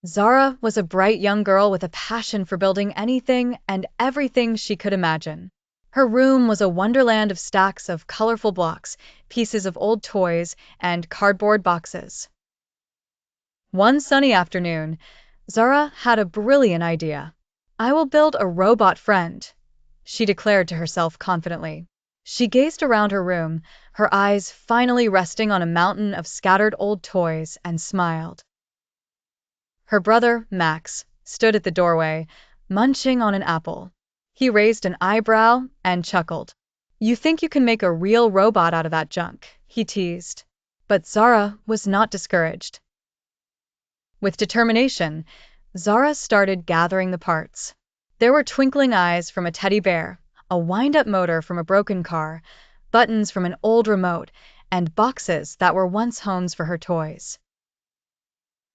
Zara was a bright young girl with a passion for building anything and everything she could imagine. Her room was a wonderland of stacks of colorful blocks, pieces of old toys, and cardboard boxes. One sunny afternoon, Zara had a brilliant idea. "I will build a robot friend," she declared to herself confidently. She gazed around her room, her eyes finally resting on a mountain of scattered old toys, and smiled. Her brother, Max, stood at the doorway, munching on an apple. He raised an eyebrow and chuckled. "You think you can make a real robot out of that junk?" he teased. But Zara was not discouraged. With determination, Zara started gathering the parts. There were twinkling eyes from a teddy bear, a wind-up motor from a broken car, buttons from an old remote, and boxes that were once homes for her toys.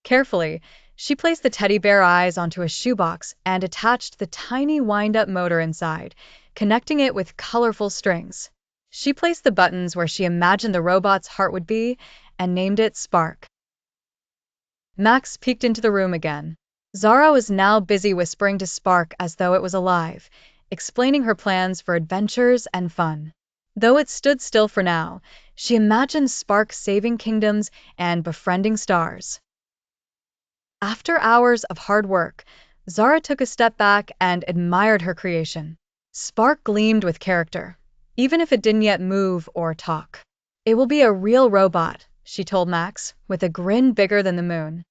Carefully, she placed the teddy bear eyes onto a shoebox and attached the tiny wind-up motor inside, connecting it with colorful strings. She placed the buttons where she imagined the robot's heart would be and named it Spark. Max peeked into the room again. Zara was now busy whispering to Spark as though it was alive, explaining her plans for adventures and fun. Though it stood still for now, she imagined Spark saving kingdoms and befriending stars. After hours of hard work, Zara took a step back and admired her creation. Spark gleamed with character, even if it didn't yet move or talk. "It will be a real robot," she told Max, with a grin bigger than the moon.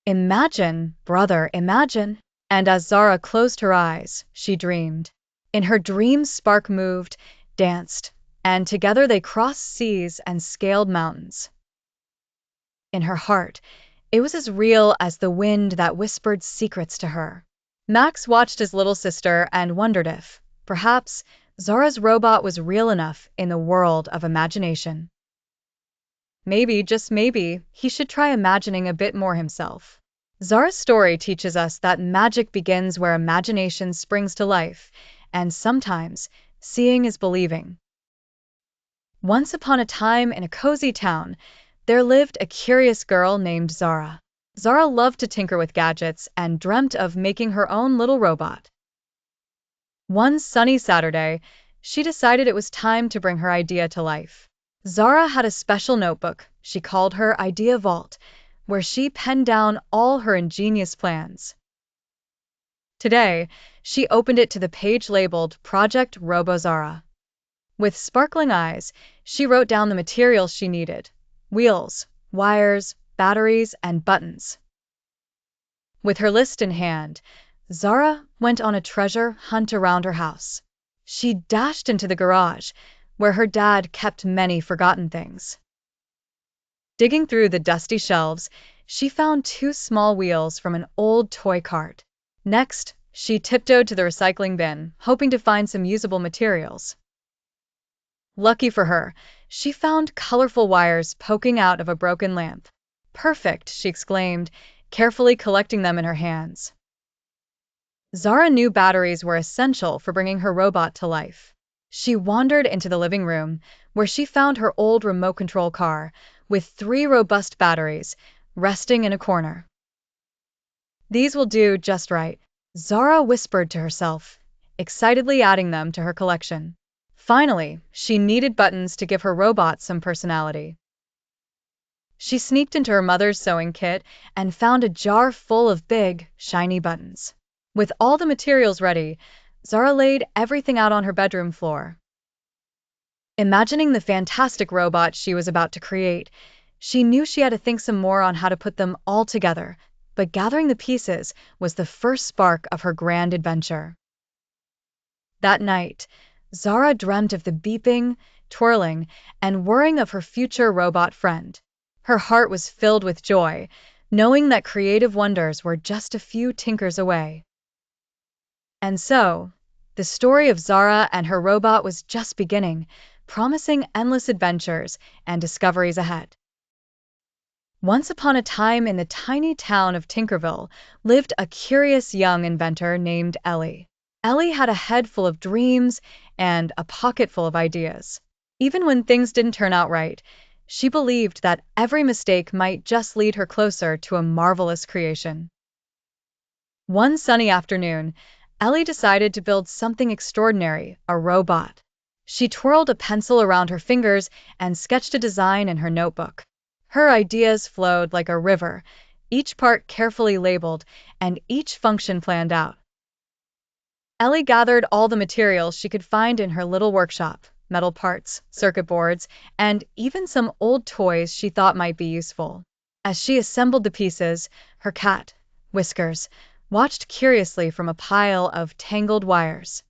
"Imagine, brother, imagine." And as Zara closed her eyes, she dreamed. In her dreams, Spark moved, danced, and together they crossed seas and scaled mountains. In her heart, it was as real as the wind that whispered secrets to her. Max watched his little sister and wondered if, perhaps, Zara's robot was real enough in the world of imagination. Maybe, just maybe, he should try imagining a bit more himself. Zara's story teaches us that magic begins where imagination springs to life, and sometimes, seeing is believing. Once upon a time in a cozy town, there lived a curious girl named Zara. Zara loved to tinker with gadgets and dreamt of making her own little robot. One sunny Saturday, she decided it was time to bring her idea to life. Zara had a special notebook she called her Idea Vault, where she penned down all her ingenious plans. Today, she opened it to the page labeled Project RoboZara. With sparkling eyes, she wrote down the materials she needed: wheels, wires, batteries, and buttons. With her list in hand, Zara went on a treasure hunt around her house. She dashed into the garage, where her dad kept many forgotten things. Digging through the dusty shelves, she found 2 small wheels from an old toy cart. Next, she tiptoed to the recycling bin, hoping to find some usable materials. Lucky for her, she found colorful wires poking out of a broken lamp. "Perfect," she exclaimed, carefully collecting them in her hands. Zara knew batteries were essential for bringing her robot to life. She wandered into the living room, where she found her old remote control car, with 3 robust batteries, resting in a corner. "These will do just right," Zara whispered to herself, excitedly adding them to her collection. Finally, she needed buttons to give her robot some personality. She sneaked into her mother's sewing kit and found a jar full of big, shiny buttons. With all the materials ready, Zara laid everything out on her bedroom floor. Imagining the fantastic robot she was about to create, she knew she had to think some more on how to put them all together, but gathering the pieces was the first spark of her grand adventure. That night, Zara dreamt of the beeping, twirling, and whirring of her future robot friend. Her heart was filled with joy, knowing that creative wonders were just a few tinkers away. And so, the story of Zara and her robot was just beginning, promising endless adventures and discoveries ahead. Once upon a time in the tiny town of Tinkerville lived a curious young inventor named Ellie. Ellie had a head full of dreams and a pocket full of ideas. Even when things didn't turn out right, She believed that every mistake might just lead her closer to a marvelous creation. One sunny afternoon, Ellie decided to build something extraordinary, a robot. She twirled a pencil around her fingers and sketched a design in her notebook. Her ideas flowed like a river, each part carefully labeled and each function planned out. Ellie gathered all the materials she could find in her little workshop, metal parts, circuit boards, and even some old toys she thought might be useful. As she assembled the pieces, her cat, Whiskers, watched curiously from a pile of tangled wires.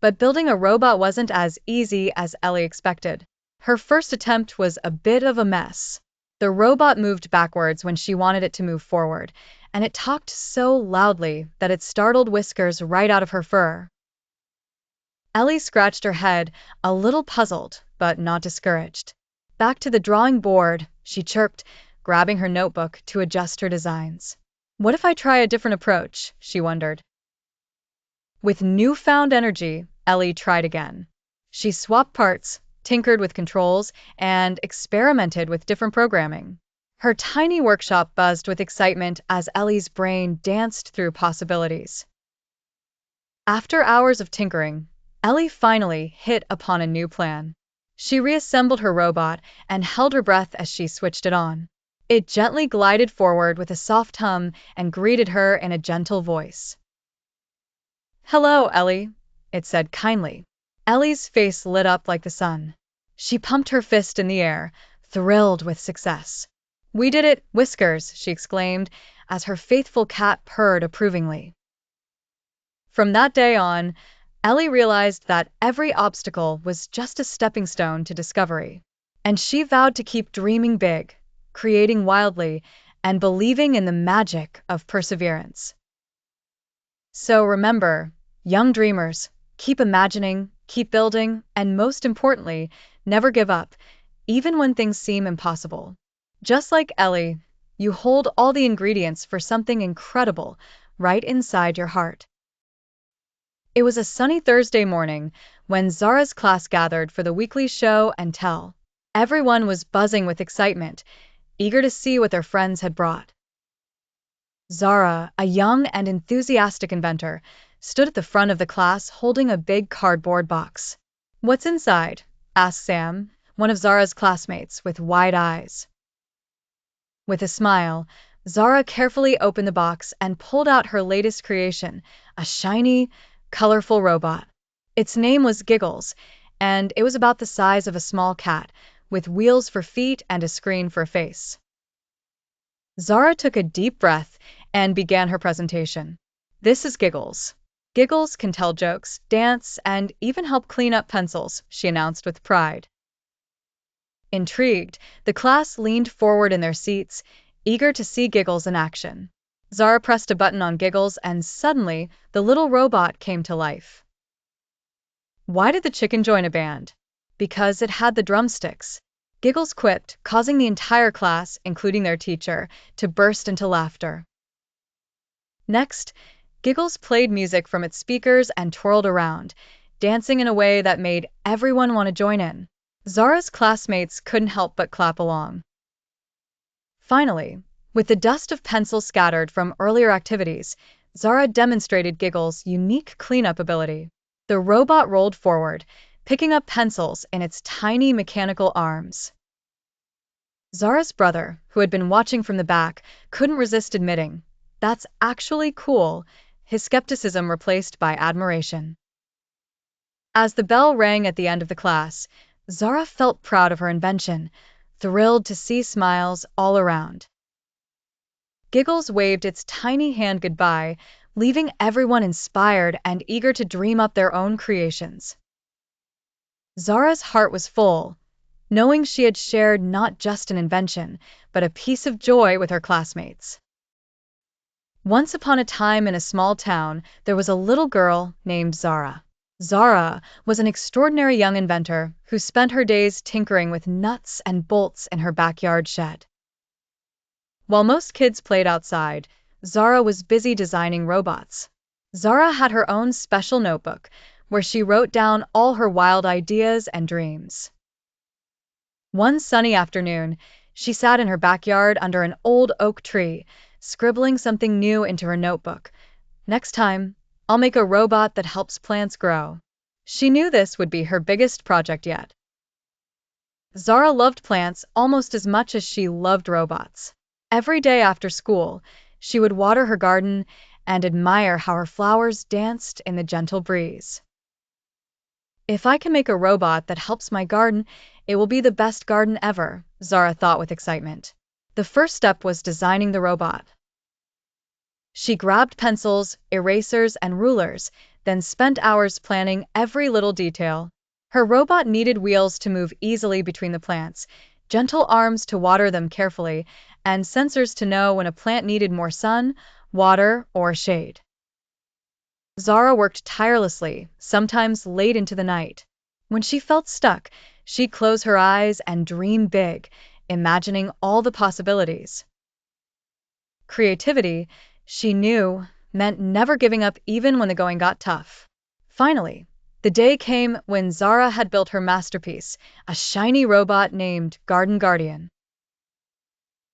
But building a robot wasn't as easy as Ellie expected. Her first attempt was a bit of a mess. The robot moved backwards when she wanted it to move forward, and it talked so loudly that it startled Whiskers right out of her fur. Ellie scratched her head, a little puzzled, but not discouraged. Back to the drawing board, she chirped, grabbing her notebook to adjust her designs. What if I try a different approach? She wondered. With newfound energy, Ellie tried again. She swapped parts, tinkered with controls, and experimented with different programming. Her tiny workshop buzzed with excitement as Ellie's brain danced through possibilities. After hours of tinkering, Ellie finally hit upon a new plan. She reassembled her robot and held her breath as she switched it on. It gently glided forward with a soft hum and greeted her in a gentle voice. "Hello, Ellie," it said kindly. Ellie's face lit up like the sun. She pumped her fist in the air, thrilled with success. "We did it, Whiskers," she exclaimed, as her faithful cat purred approvingly. From that day on, Ellie realized that every obstacle was just a stepping stone to discovery, and she vowed to keep dreaming big, creating wildly, and believing in the magic of perseverance. So remember, young dreamers, keep imagining, keep building, and most importantly, never give up, even when things seem impossible. Just like Ellie, you hold all the ingredients for something incredible right inside your heart. It was a sunny Thursday morning when Zara's class gathered for the weekly show and tell. Everyone was buzzing with excitement, eager to see what their friends had brought. Zara, a young and enthusiastic inventor, stood at the front of the class holding a big cardboard box. "What's inside?" asked Sam, one of Zara's classmates, with wide eyes. With a smile, Zara carefully opened the box and pulled out her latest creation, a shiny, colorful robot. Its name was Giggles, and it was about the size of a small cat, with wheels for feet and a screen for a face. Zara took a deep breath and began her presentation. "This is Giggles. Giggles can tell jokes, dance, and even help clean up pencils," she announced with pride. Intrigued, the class leaned forward in their seats, eager to see Giggles in action. Zara pressed a button on Giggles, and suddenly, the little robot came to life. Why did the chicken join a band? Because it had the drumsticks. Giggles quipped, causing the entire class, including their teacher, to burst into laughter. Next, Giggles played music from its speakers and twirled around, dancing in a way that made everyone want to join in. Zara's classmates couldn't help but clap along. Finally, with the dust of pencils scattered from earlier activities, Zara demonstrated Giggles' unique cleanup ability. The robot rolled forward, picking up pencils in its tiny mechanical arms. Zara's brother, who had been watching from the back, couldn't resist admitting, "That's actually cool," his skepticism replaced by admiration. As the bell rang at the end of the class, Zara felt proud of her invention, thrilled to see smiles all around. Giggles waved its tiny hand goodbye, leaving everyone inspired and eager to dream up their own creations. Zara's heart was full, knowing she had shared not just an invention, but a piece of joy with her classmates. Once upon a time in a small town, there was a little girl named Zara. Zara was an extraordinary young inventor who spent her days tinkering with nuts and bolts in her backyard shed. While most kids played outside, Zara was busy designing robots. Zara had her own special notebook, where she wrote down all her wild ideas and dreams. One sunny afternoon, she sat in her backyard under an old oak tree, scribbling something new into her notebook. Next time, I'll make a robot that helps plants grow. She knew this would be her biggest project yet. Zara loved plants almost as much as she loved robots. Every day after school, she would water her garden and admire how her flowers danced in the gentle breeze. If I can make a robot that helps my garden, it will be the best garden ever, Zara thought with excitement. The first step was designing the robot. She grabbed pencils, erasers, and rulers, then spent hours planning every little detail. Her robot needed wheels to move easily between the plants, gentle arms to water them carefully, and sensors to know when a plant needed more sun, water, or shade. Zara worked tirelessly, sometimes late into the night. When she felt stuck, she'd close her eyes and dream big, imagining all the possibilities. Creativity, she knew, meant never giving up even when the going got tough. Finally, the day came when Zara had built her masterpiece, a shiny robot named Garden Guardian.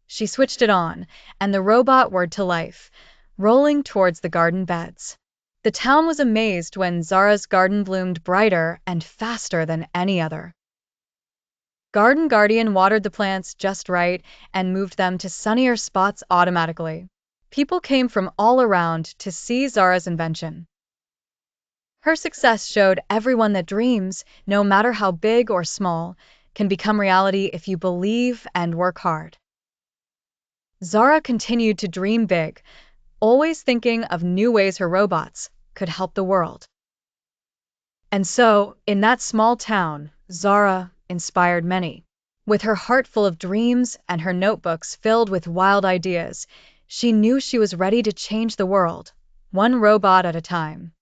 She switched it on, and the robot whirred to life, rolling towards the garden beds. The town was amazed when Zara's garden bloomed brighter and faster than any other. Garden Guardian watered the plants just right and moved them to sunnier spots automatically. People came from all around to see Zara's invention. Her success showed everyone that dreams, no matter how big or small, can become reality if you believe and work hard. Zara continued to dream big, always thinking of new ways her robots could help the world. And so, in that small town, Zara inspired many. With her heart full of dreams and her notebooks filled with wild ideas, she knew she was ready to change the world, one robot at a time.